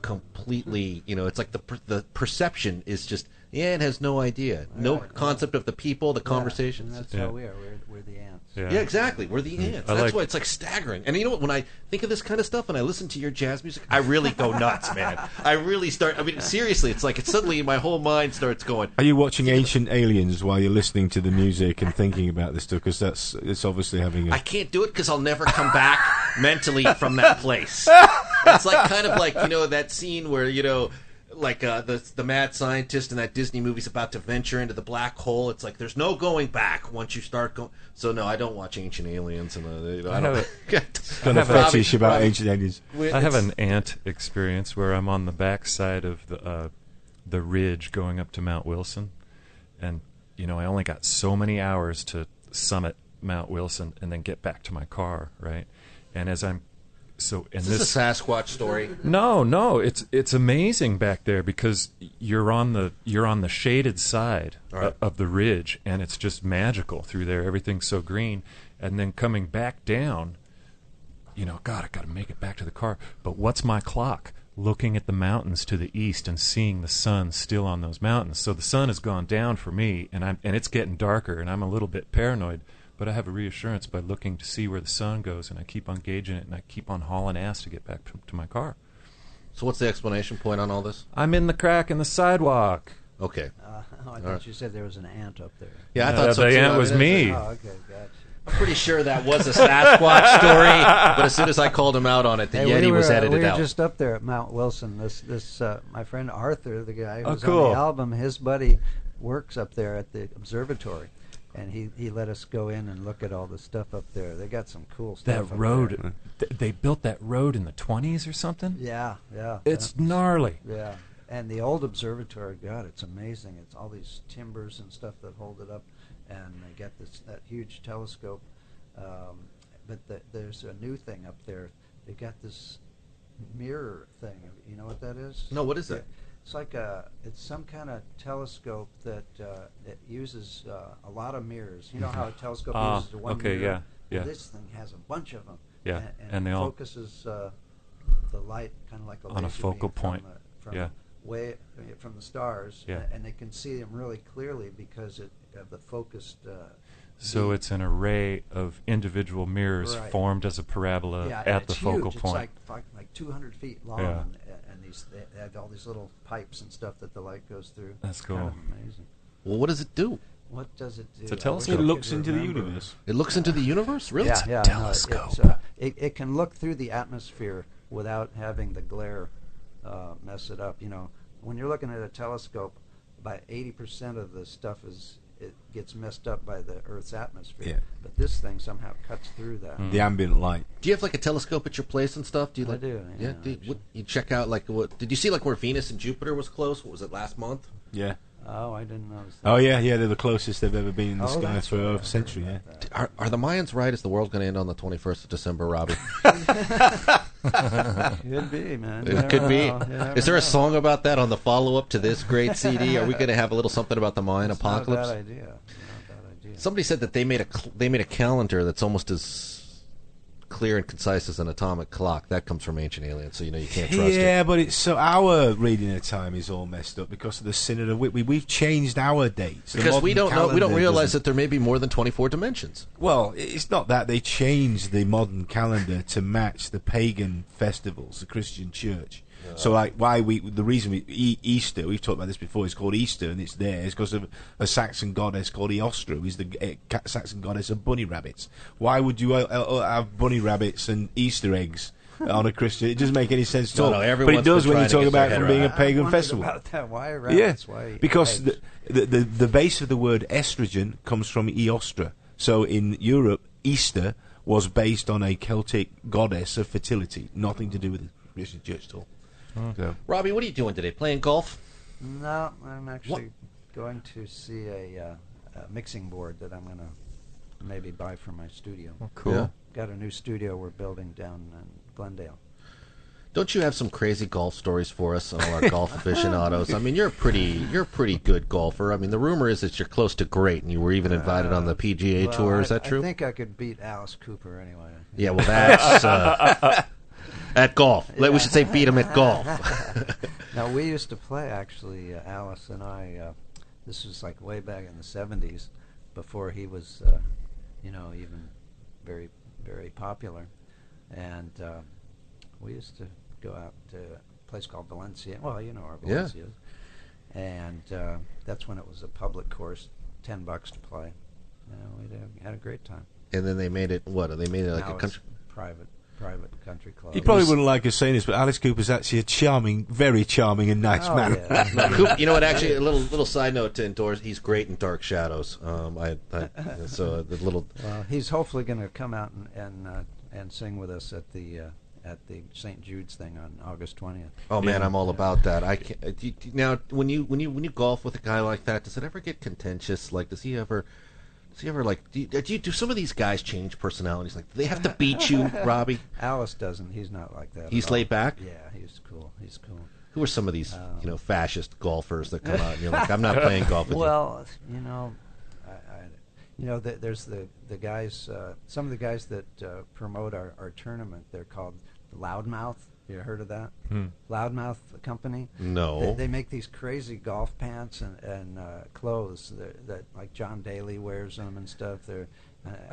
Speaker 1: completely, it's like the perception is just, the ant has no idea. No concept of the people, the conversations.
Speaker 5: And that's how we are. We're the ants.
Speaker 1: Yeah, exactly. We're the ants. That's why it's like staggering. And you know what? When I think of this kind of stuff and I listen to your jazz music, I really go nuts, man. I really start. I mean, seriously, it's like suddenly my whole mind starts going.
Speaker 3: Are you watching Ancient Aliens while you're listening to the music and thinking about this stuff? Because it's obviously having.
Speaker 1: I can't do it because I'll never come back mentally from that place. It's like kind of like that scene where like the mad scientist in that Disney movie's about to venture into the black hole. It's like there's no going back once you start going. So no, I don't watch Ancient Aliens, and I don't.
Speaker 3: Kind of fetish about Ancient Aliens.
Speaker 2: I have an ant experience where I'm on the backside of the ridge going up to Mount Wilson, and I only got so many hours to summit Mount Wilson and then get back to my car, right? And as I'm
Speaker 1: is this a Sasquatch story?
Speaker 2: No, it's amazing back there because you're on the shaded side of the ridge, and it's just magical through there. Everything's so green, and then coming back down, God, I got to make it back to the car. But what's my clock? looking at the mountains to the east and seeing the sun still on those mountains. So the sun has gone down for me, and it's getting darker, and I'm a little bit paranoid, but I have a reassurance by looking to see where the sun goes, and I keep on gauging it, and I keep on hauling ass to get back to my car.
Speaker 1: So what's the explanation point on all this?
Speaker 2: I'm in the crack in the sidewalk.
Speaker 1: Okay.
Speaker 5: I thought you said there was an ant up there.
Speaker 1: Yeah, I thought so too.
Speaker 2: The ant was me.
Speaker 5: Oh, okay, gotcha.
Speaker 1: I'm pretty sure that was a Sasquatch story, but as soon as I called him out on it, the Yeti was edited
Speaker 5: out. We
Speaker 1: out.
Speaker 5: were just up there at Mount Wilson. This my friend Arthur, the guy who was
Speaker 2: cool.
Speaker 5: on the album, his buddy works up there at the observatory, and he let us go in and look at all the stuff up there. They got some cool stuff.
Speaker 2: That road, they built that road in the 1920s or something?
Speaker 5: Yeah.
Speaker 2: It's gnarly.
Speaker 5: Yeah. And the old observatory, God, it's amazing. It's all these timbers and stuff that hold it up, and they got that huge telescope. But there's a new thing up there. They got this mirror thing. You know what that is?
Speaker 1: No, what is that?
Speaker 5: It's like it's some kind of telescope that it uses a lot of mirrors. You know how a telescope uses one mirror?
Speaker 2: Yeah.
Speaker 5: Well, this thing has a bunch of them.
Speaker 2: Yeah,
Speaker 5: and
Speaker 2: they
Speaker 5: it
Speaker 2: all
Speaker 5: focuses the light kind of like a
Speaker 2: on a
Speaker 5: laser
Speaker 2: focal
Speaker 5: beam
Speaker 2: point.
Speaker 5: From way from the stars,
Speaker 2: Yeah.
Speaker 5: and they can see them really clearly because of the focused.
Speaker 2: So
Speaker 5: beam.
Speaker 2: it's an array of individual mirrors
Speaker 5: Right.
Speaker 2: formed as a parabola
Speaker 5: Yeah,
Speaker 2: at the
Speaker 5: it's
Speaker 2: focal
Speaker 5: huge.
Speaker 2: point.
Speaker 5: It's like 200 feet long,
Speaker 2: Yeah.
Speaker 5: and they have all these little pipes and stuff that the light goes through.
Speaker 2: That's
Speaker 5: It's kind
Speaker 2: cool.
Speaker 5: of amazing.
Speaker 1: Well, what does it do?
Speaker 5: What does it do?
Speaker 2: It's a
Speaker 5: I wish
Speaker 2: telescope.
Speaker 5: I
Speaker 3: It
Speaker 5: could
Speaker 3: looks into the
Speaker 5: remember.
Speaker 3: universe.
Speaker 1: It looks into the universe? Really?
Speaker 5: Yeah,
Speaker 1: It's a
Speaker 5: no,
Speaker 1: telescope.
Speaker 5: it can look through the atmosphere without having the glare mess it up. You know, when you're looking at a telescope, about 80% of the stuff it gets messed up by the Earth's atmosphere.
Speaker 3: Yeah.
Speaker 5: But this thing somehow cuts through that.
Speaker 3: The ambient light.
Speaker 1: Do you have like a telescope at your place and stuff? Do you
Speaker 5: I
Speaker 1: like?
Speaker 5: do,
Speaker 1: Yeah.
Speaker 5: yeah,
Speaker 1: You check out like what? Did you see like where Venus and Jupiter was close? What was it, last month?
Speaker 3: Yeah.
Speaker 5: Oh, I didn't notice that.
Speaker 3: Oh yeah, they're the closest they've ever been in the sky
Speaker 5: that's
Speaker 3: for
Speaker 5: right.
Speaker 3: over a century. Yeah.
Speaker 1: Are the Mayans right? Is the world going to end on the 21st of December, Robbie?
Speaker 5: Could be, man.
Speaker 1: It could be. Is there a song about that on the follow-up to this great CD? Are we going to have a little something about the Mayan apocalypse?
Speaker 5: Not a bad idea. Not a bad idea.
Speaker 1: Somebody said that they made a calendar that's almost as clear and concise as an atomic clock. That comes from ancient aliens, so you can't trust it.
Speaker 3: Yeah, but it's so our reading of time is all messed up because of the sin of the we've changed our dates.
Speaker 1: Because we don't realize that there may be more than 24 dimensions.
Speaker 3: Well, it's not that they changed the modern calendar to match the pagan festivals, the Christian church. So, like, the reason Easter, we've talked about this before, it's called Easter, and it's there, is because of a Saxon goddess called Eostra, who's the Saxon goddess of bunny rabbits. Why would you have bunny rabbits and Easter eggs on a Christian? It doesn't make any sense at all.
Speaker 1: No,
Speaker 3: but it does when you talk about it from being a pagan
Speaker 5: I
Speaker 3: festival.
Speaker 5: about that. Why rabbits?
Speaker 3: Yeah,
Speaker 5: Why
Speaker 3: because
Speaker 5: eggs?
Speaker 3: the base of the word estrogen comes from Eostra. So in Europe, Easter was based on a Celtic goddess of fertility, nothing to do with the Christian church at all. So.
Speaker 1: Robbie, what are you doing today? Playing golf?
Speaker 5: No, I'm actually going to see a mixing board that I'm going to maybe buy for my studio.
Speaker 2: Oh, cool.
Speaker 1: Yeah.
Speaker 5: Got a new studio we're building down in Glendale.
Speaker 1: Don't you have some crazy golf stories for us, all our golf aficionados? I mean, you're a pretty good golfer. I mean, the rumor is that you're close to great, and you were even invited on the PGA Tour. Is that true?
Speaker 5: I think I could beat Alice Cooper anyway.
Speaker 1: Yeah, well, that's at golf. We should say beat him at golf.
Speaker 5: Now, we used to play, actually, Alice and I, this was like way back in the 70s, before he was, even very, very popular. And we used to go out to a place called Valencia. Well, you know where Valencia is. And that's when it was a public course, $10 to play. We had a great time.
Speaker 1: And then they made it, They made it like
Speaker 5: Now
Speaker 1: a country...
Speaker 5: it's private country club.
Speaker 3: You probably wouldn't like us saying this, but Alice Cooper's actually a charming, very charming and nice man.
Speaker 5: Yeah.
Speaker 1: No, Cooper, you know what? Actually, a little side note to endorse. He's great in Dark Shadows. So the little.
Speaker 5: Well, he's hopefully going to come out and sing with us at the St. Jude's thing on August 20th.
Speaker 1: Oh man, I'm all about that. I can't. Now, when you golf with a guy like that, does it ever get contentious? Like, does he ever like? Do some of these guys change personalities? Like, do they have to beat you, Robbie?
Speaker 5: Alice doesn't. He's not like that.
Speaker 1: He's
Speaker 5: at all.
Speaker 1: laid back.
Speaker 5: Yeah, he's cool. He's cool.
Speaker 1: Who are some of these, fascist golfers that come out and you're like, I'm not playing golf with you?
Speaker 5: Well, there's the guys. Some of the guys that promote our tournament. They're called the Loudmouth You heard of that? Loudmouth Company?
Speaker 1: No.
Speaker 5: They make these crazy golf pants and clothes that like John Daly wears them and stuff.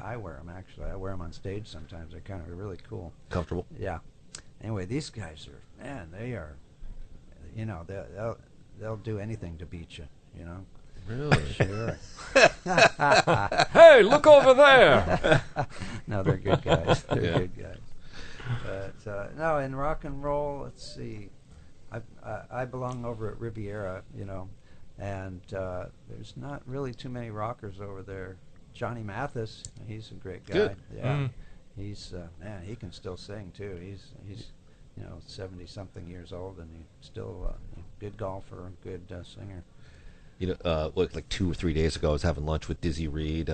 Speaker 5: I wear them, actually. I wear them on stage sometimes. They're kind of really cool.
Speaker 1: Comfortable?
Speaker 5: Yeah. Anyway, these guys are, man, they are, you know, they'll do anything to beat you, you know.
Speaker 1: Really?
Speaker 5: Sure.
Speaker 2: Hey, look over there!
Speaker 5: No, they're good guys. They're
Speaker 1: Yeah.
Speaker 5: good guys. But no, in rock and roll, let's see. I belong over at Riviera, you know, and there's not really too many rockers over there. Johnny Mathis, he's a great guy.
Speaker 1: Good.
Speaker 5: Yeah, he's man, he can still sing too. He's 70-something years old, and he's still a good golfer, good singer.
Speaker 1: You know, like 2 or 3 days ago, I was having lunch with Dizzy Reed,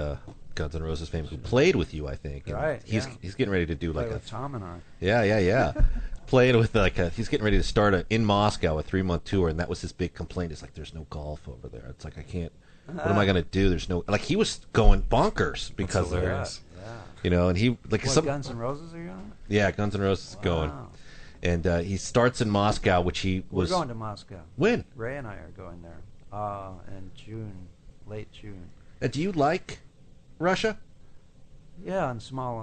Speaker 1: Guns N' Roses fame, who played with you, I think. And
Speaker 5: Right,
Speaker 1: He's getting ready to do
Speaker 5: Play
Speaker 1: like
Speaker 5: with Tom and I.
Speaker 1: Yeah. Playing with he's getting ready to start in Moscow a 3-month tour, and that was his big complaint. It's like, there's no golf over there. It's like, I can't. What am I going to do? There's no, like, he was going bonkers because of it.
Speaker 5: Yeah.
Speaker 1: You know, and he like
Speaker 5: What, Guns N' Roses are you on?
Speaker 1: Yeah, Guns N' Roses is going,
Speaker 5: Wow.
Speaker 1: and he starts in Moscow, which he was.
Speaker 5: We're going to Moscow.
Speaker 1: When?
Speaker 5: Ray and I are going there in June, late June.
Speaker 1: Do you like Russia?
Speaker 5: Yeah, in small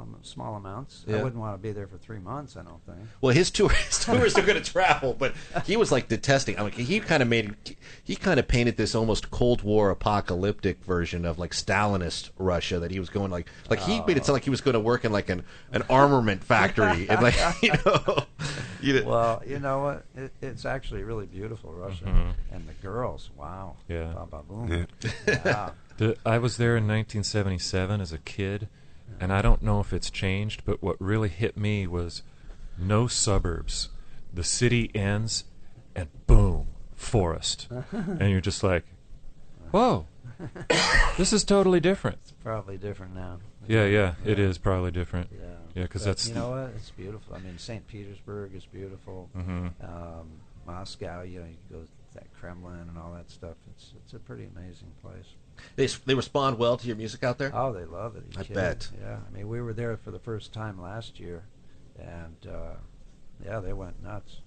Speaker 5: amounts.
Speaker 1: Yeah.
Speaker 5: I wouldn't want to be there for 3 months, I don't think.
Speaker 1: Well, his tours are going to travel, but he was like detesting. I mean, he kind of painted this almost Cold War apocalyptic version of like Stalinist Russia, that he was going like he made it sound like he was going to work in like an armament factory, and like
Speaker 5: Well, you know what? It's actually really beautiful, Russia, and the girls. Wow.
Speaker 2: Yeah.
Speaker 5: Ba ba boom. Yeah.
Speaker 2: I was there in 1977 as a kid, and I don't know if it's changed, but what really hit me was no suburbs. The city ends, and boom, forest. And you're just like, whoa, this is totally different.
Speaker 5: It's probably different now.
Speaker 2: Yeah, it is probably different.
Speaker 5: Yeah,
Speaker 2: because
Speaker 5: but
Speaker 2: that's...
Speaker 5: You know what? It's beautiful. I mean, St. Petersburg is beautiful. Moscow, you know, you can go to that Kremlin and all that stuff. It's a pretty amazing place.
Speaker 1: They respond well to your music out there.
Speaker 5: Oh, they love it.
Speaker 1: I bet.
Speaker 5: Yeah, I mean, we were there for the first time last year, and yeah, they went nuts.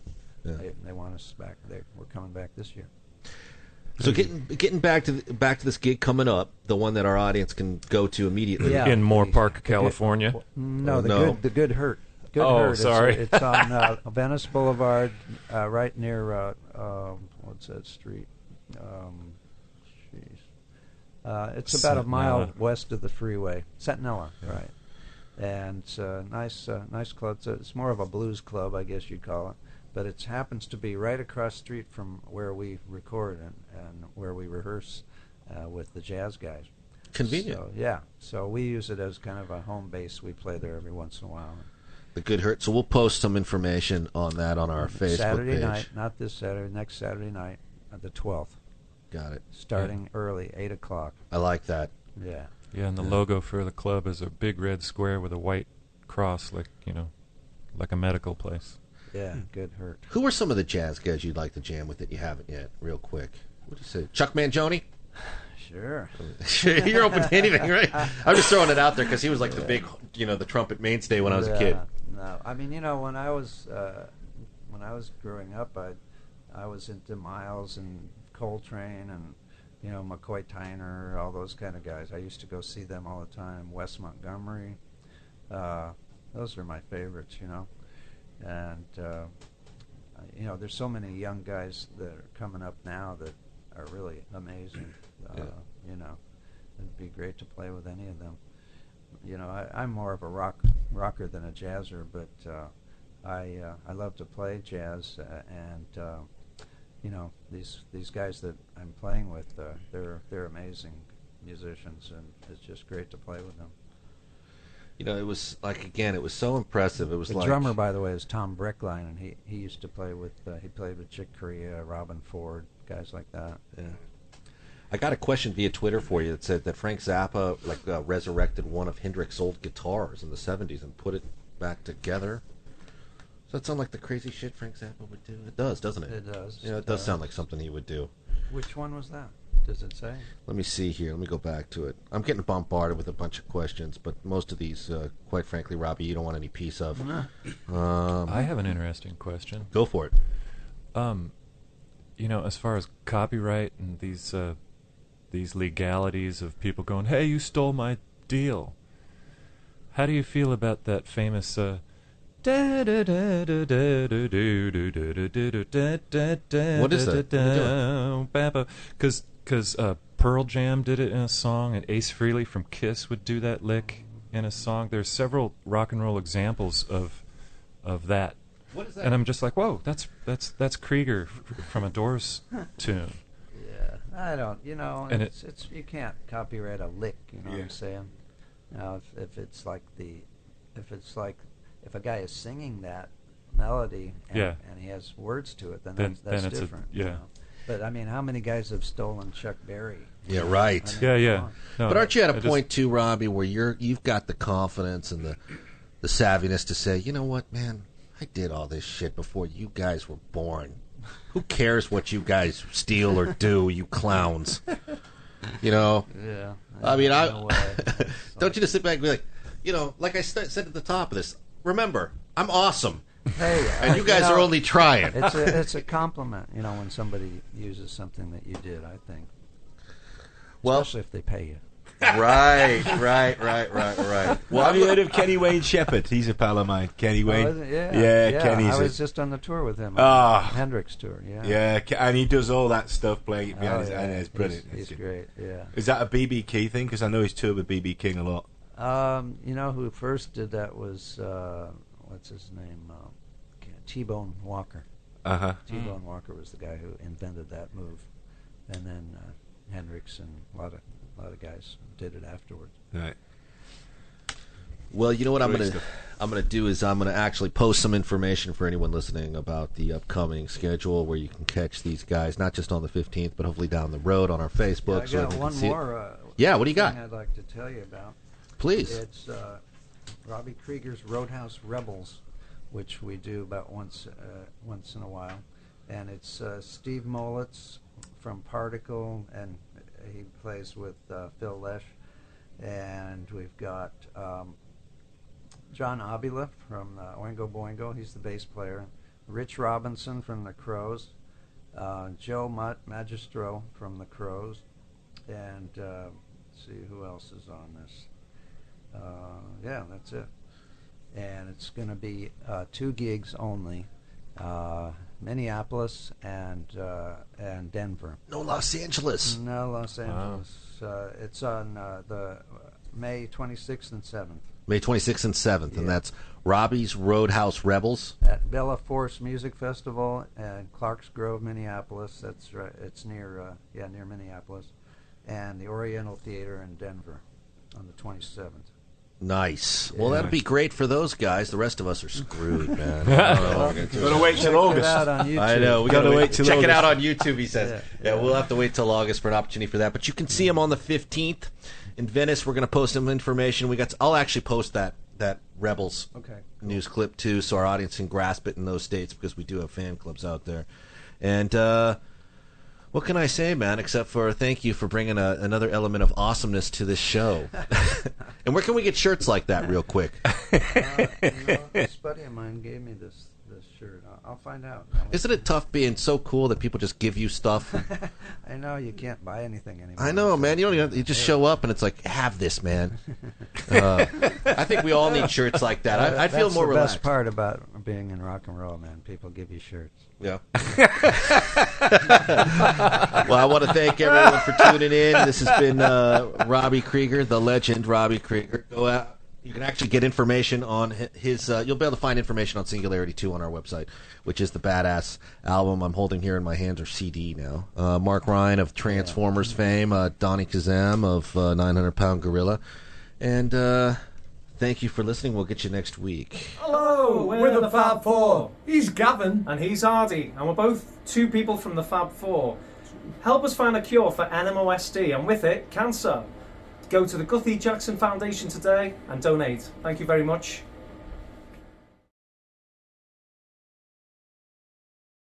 Speaker 1: Yeah.
Speaker 5: They want us back. We're coming back this year.
Speaker 1: So getting back to this gig coming up, the one that our audience can go to immediately.
Speaker 5: Yeah.
Speaker 2: In Moore Park, California.
Speaker 5: No,
Speaker 1: No.
Speaker 5: the Good Hurt. Good
Speaker 2: Oh,
Speaker 5: Hurt.
Speaker 2: sorry.
Speaker 5: It's on Venice Boulevard, right near what's that street? It's about a mile west of the freeway. Sentinella, right? And it's a nice club. It's more of a blues club, I guess you'd call it. But it happens to be right across the street from where we record and where we rehearse with the jazz guys.
Speaker 1: Convenient.
Speaker 5: So, yeah. So we use it as kind of a home base. We play there every once in a while.
Speaker 1: The Good Hurt. So we'll post some information on that on our Facebook
Speaker 5: Saturday
Speaker 1: page.
Speaker 5: night, not this Saturday, next Saturday night, the 12th.
Speaker 1: Got it.
Speaker 5: Starting early, 8 o'clock.
Speaker 1: I like that.
Speaker 5: Yeah.
Speaker 2: Yeah, and the logo for the club is a big red square with a white cross, like a medical place.
Speaker 5: Yeah, Good Hurt.
Speaker 1: Who are some of the jazz guys you'd like to jam with that you haven't yet? Real quick. What do you say? Chuck Mangione?
Speaker 5: Sure.
Speaker 1: You're open to anything, right? I'm just throwing it out there because he was like the big, the trumpet mainstay when I was a kid.
Speaker 5: No, I mean, when I was growing up, I was into Miles and Coltrane and McCoy Tyner, all those kind of guys. I used to go see them all the time. Wes Montgomery, those are my favorites, And there's so many young guys that are coming up now that are really amazing. It'd be great to play with any of them. I'm more of a rocker than a jazzer, but I love to play jazz, and these guys that I'm playing with, they're amazing musicians, and it's just great to play with them.
Speaker 1: It was it was so impressive. It was
Speaker 5: the drummer, by the way, is Tom Breckline, and he used to play with he played with Chick Corea, Robin Ford, guys like that.
Speaker 1: Yeah. I got a question via Twitter for you that said that Frank Zappa resurrected one of Hendrix's old guitars in the 70s and put it back together. Does that sound like the crazy shit Frank Zappa would do? It does, doesn't it?
Speaker 5: It does.
Speaker 1: It does sound like something he would do.
Speaker 5: Which one was that? Does it say?
Speaker 1: Let me see here. Let me go back to it. I'm getting bombarded with a bunch of questions, but most of these, quite frankly, Robbie, you don't want any piece of.
Speaker 2: I have an interesting question.
Speaker 1: Go for it.
Speaker 2: As far as copyright and these legalities of people going, "Hey, you stole my deal." How do you feel about that famous
Speaker 1: What is that?
Speaker 2: Because Pearl Jam did it in a song, and Ace Frehley from Kiss would do that lick in a song. There's several rock and roll examples of that.
Speaker 1: What is that?
Speaker 2: And I'm just like, whoa, that's Krieger from a Doors tune.
Speaker 5: Yeah, I don't.
Speaker 2: And
Speaker 5: it's you can't copyright a lick. You know what I'm saying? Now, if it's like if a guy is singing that melody and he has words to it, then that's
Speaker 2: it's
Speaker 5: different.
Speaker 2: Yeah.
Speaker 5: But I mean, how many guys have stolen Chuck Berry?
Speaker 1: Yeah, right.
Speaker 2: Yeah. No,
Speaker 1: but aren't you at a point too, Robbie, where you've got the confidence and the savviness to say, you know what, man, I did all this shit before you guys were born. Who cares what you guys steal or do, you clowns?
Speaker 5: Yeah.
Speaker 1: I mean, don't you just sit back and be like, like I said at the top of this, remember, I'm awesome.
Speaker 5: Hey,
Speaker 1: and you guys are only trying.
Speaker 5: It's a compliment, when somebody uses something that you did, I think. Especially if they pay you.
Speaker 1: Right.
Speaker 3: Well, have you heard of Kenny Wayne Shepherd? He's a pal of mine. Kenny Wayne.
Speaker 5: Yeah.
Speaker 3: Kenny's.
Speaker 5: I was just on the tour with him. On the Hendrix tour. Yeah,
Speaker 3: and he does all that stuff playing it behind his, and it's brilliant.
Speaker 5: He's great. Yeah.
Speaker 3: Is that a BB King thing? Because I know he's toured with BB King a lot.
Speaker 5: Who first did that was what's his name? T-Bone Walker. T-Bone Walker was the guy who invented that move, and then Hendrix and a lot of guys did it afterwards.
Speaker 3: Right.
Speaker 1: Well, you know what I'm gonna do is I'm gonna actually post some information for anyone listening about the upcoming schedule where you can catch these guys, not just on the 15th, but hopefully down the road on our Facebook.
Speaker 5: I got one more.
Speaker 1: What do you got?
Speaker 5: I'd like to tell you about.
Speaker 1: Please.
Speaker 5: It's Robby Krieger's Roadhouse Rebels, which we do about once in a while, and it's Steve Molitz from Particle, and he plays with Phil Lesh, and we've got John Abila from Oingo Boingo, he's the bass player, Rich Robinson from the Crows, Joe Magistro from the Crows, and let's see who else is on this. That's it. And it's going to be 2 gigs only, Minneapolis and Denver.
Speaker 1: No Los Angeles.
Speaker 5: No Los Angeles. It's on the May 26th and 7th.
Speaker 1: May 26th and 7th, and that's Robbie's Roadhouse Rebels
Speaker 5: at Bella Force Music Festival in Clarks Grove, Minneapolis. That's right. It's near Minneapolis, and the Oriental Theater in Denver on the 27th.
Speaker 1: Nice. Well, that'd be great for those guys. The rest of us are screwed, man.
Speaker 3: Gotta wait till August.
Speaker 1: I know. We gotta wait till Check August. It out on YouTube, he says. Yeah, we'll have to wait till August for an opportunity for that. But you can see him on the 15th in Venice. We're going to post some information. I'll actually post that Rebels news clip too, so our audience can grasp it in those states, because we do have fan clubs out there. And what can I say, man, except for thank you for bringing another element of awesomeness to this show. And where can we get shirts like that real quick?
Speaker 5: This buddy of mine gave me this shirt. I'll find out.
Speaker 1: Isn't it tough being so cool that people just give you stuff?
Speaker 5: I know, you can't buy anything anymore.
Speaker 1: I know, man. You just show up and it's like, have this, man. I think we all need shirts like that. I feel more relaxed.
Speaker 5: That's the best part about being in rock and roll, man. People give you shirts.
Speaker 1: Yeah. Well, I want to thank everyone for tuning in. This has been Robby Krieger, the legend Robby Krieger. Go out. You can actually get information on his. You'll be able to find information on Singularity 2 on our website, which is the badass album I'm holding here in my hands, or CD now. Mark Ryan of Transformers fame, Donnie Kazam of 900-Pound Gorilla, and thank you for listening. We'll get you next week.
Speaker 7: Hello, we're the Fab Four. He's Gavin. And he's Hardy. And we're both 2 people from the Fab Four. Help us find a cure for NMOSD, and with it, cancer. Go to the Guthrie Jackson Foundation today and donate. Thank you very much.